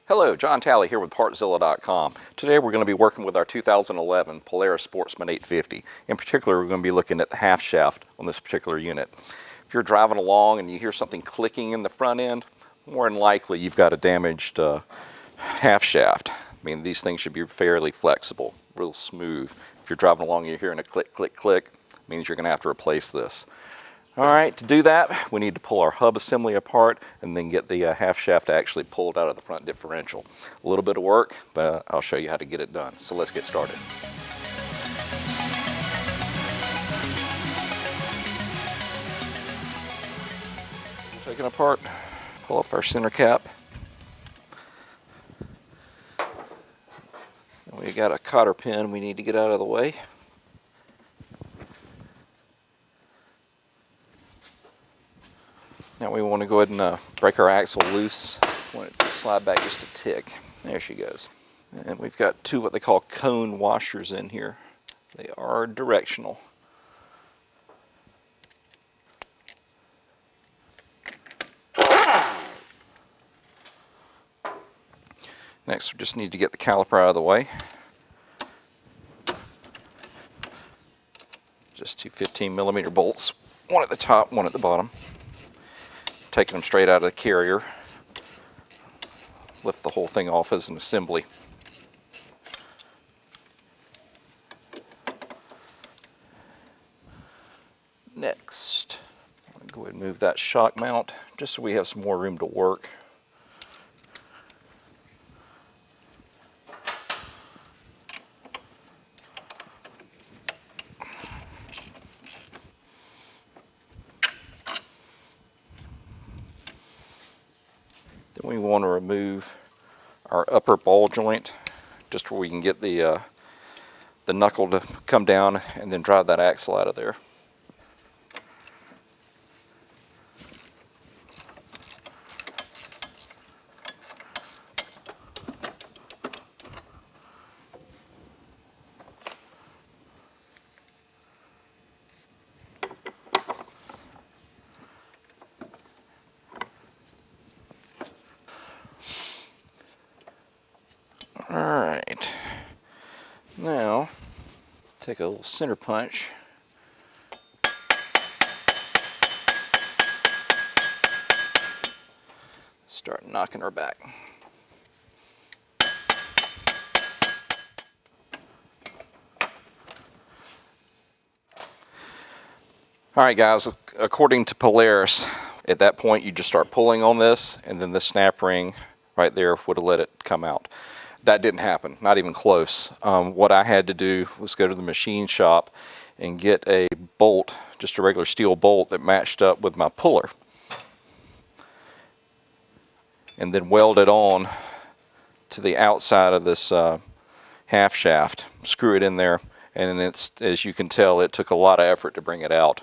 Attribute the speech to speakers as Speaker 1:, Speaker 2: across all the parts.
Speaker 1: Hello, John Talley here with Partzilla.com. Today we're going to be working with our 2011 Polaris Sportsman 850. In particular, we're going to be looking at the half shaft on this particular unit. If you're driving along and you hear something clicking in the front end, more than likely you've got a damaged half shaft. I mean, these things should be fairly flexible, real smooth. If you're driving along and you're hearing a click, click, click, it means you're going to have to replace this. All right, to do that, we need to pull our hub assembly apart and then get the half shaft actually pulled out of the front differential. A little bit of work, but I'll show you how to get it done. So let's get started. Take it apart, pull off our center cap. And we got a cotter pin we need to get out of the way. Now we want to go ahead and break our axle loose. Want it to slide back just a tick. There she goes. And we've got two what they call cone washers in here. They are directional. Next we just need to get the caliper out of the way. Just two 15mm bolts, one at the top, one at the bottom. Taking them straight out of the carrier. Lift the whole thing off as an assembly. Next, I'm going to go ahead and move that shock mount just so we have some more room to work. Then we want to remove our upper ball joint, just where we can get the knuckle to come down and then drive that axle out of there. Alright, now take a little center punch. Start knocking her back. Alright guys, according to Polaris, at that point you just start pulling on this and then the snap ring right there would have let it come out. That didn't happen, not even close. What I had to do was go to the machine shop and get a bolt, just a regular steel bolt that matched up with my puller. And then weld it on to the outside of this half shaft, screw it in there, and it's, as you can tell, it took a lot of effort to bring it out.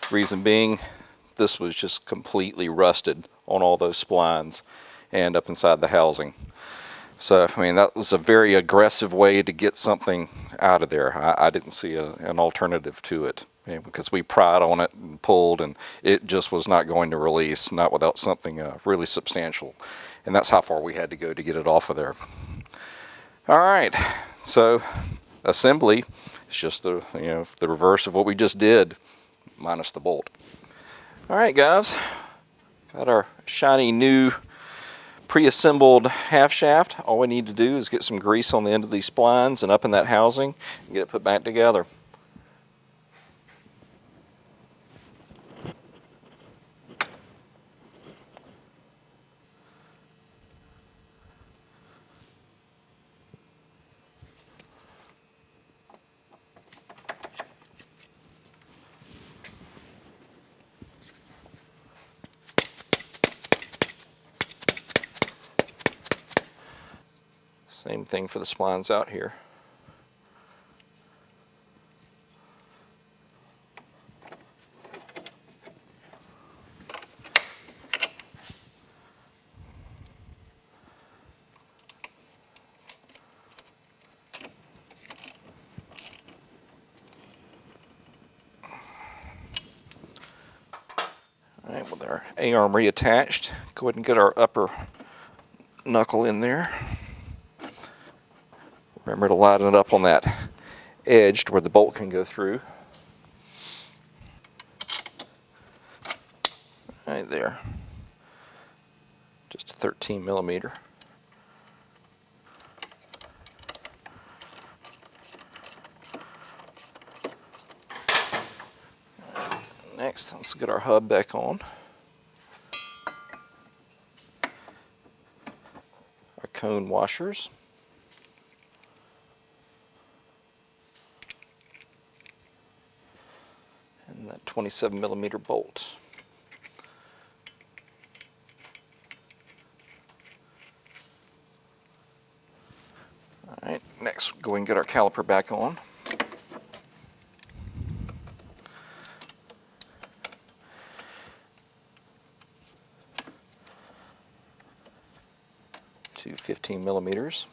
Speaker 1: Reason being, this was just completely rusted on all those splines and up inside the housing. So, I mean, that was a very aggressive way to get something out of there. I didn't see an alternative to it, because we pried on it and pulled, and it just was not going to release, not without something really substantial. And that's how far we had to go to get it off of there. All right, so assembly is just the reverse of what we just did, minus the bolt. All right, guys, got our shiny new pre-assembled half shaft. All we need to do is get some grease on the end of these splines and up in that housing and get it put back together. Same thing for the splines out here. All right, with our A-arm reattached, go ahead and get our upper knuckle in there. Remember to line it up on that edge to where the bolt can go through. Right there. Just a 13 millimeter. Next, let's get our hub back on. Our cone washers. And that 27 millimeter bolt. Alright, next go and get our caliper back on. To 15 millimeters.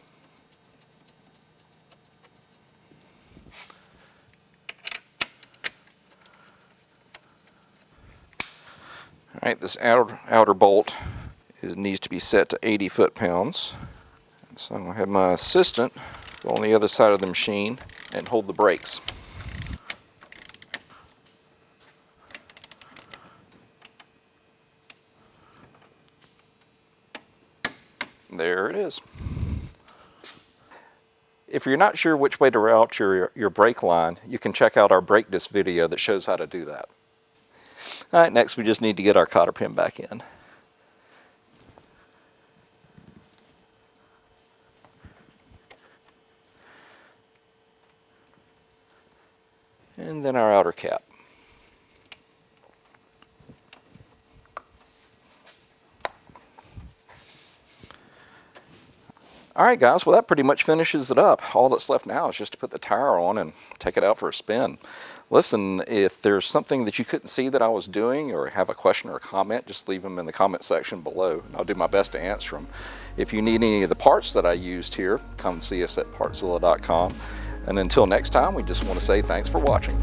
Speaker 1: Alright, this outer bolt needs to be set to 80 foot-pounds. So I'm going to have my assistant go on the other side of the machine and hold the brakes. There it is. If you're not sure which way to route your brake line, you can check out our brake disc video that shows how to do that. Alright, next we just need to get our cotter pin back in. And then our outer cap. Alright guys, well that pretty much finishes it up. All that's left now is just to put the tire on and take it out for a spin. Listen, if there's something that you couldn't see that I was doing or have a question or a comment, just leave them in the comment section below. I'll do my best to answer them. If you need any of the parts that I used here, come see us at Partzilla.com. And until next time, we just want to say thanks for watching.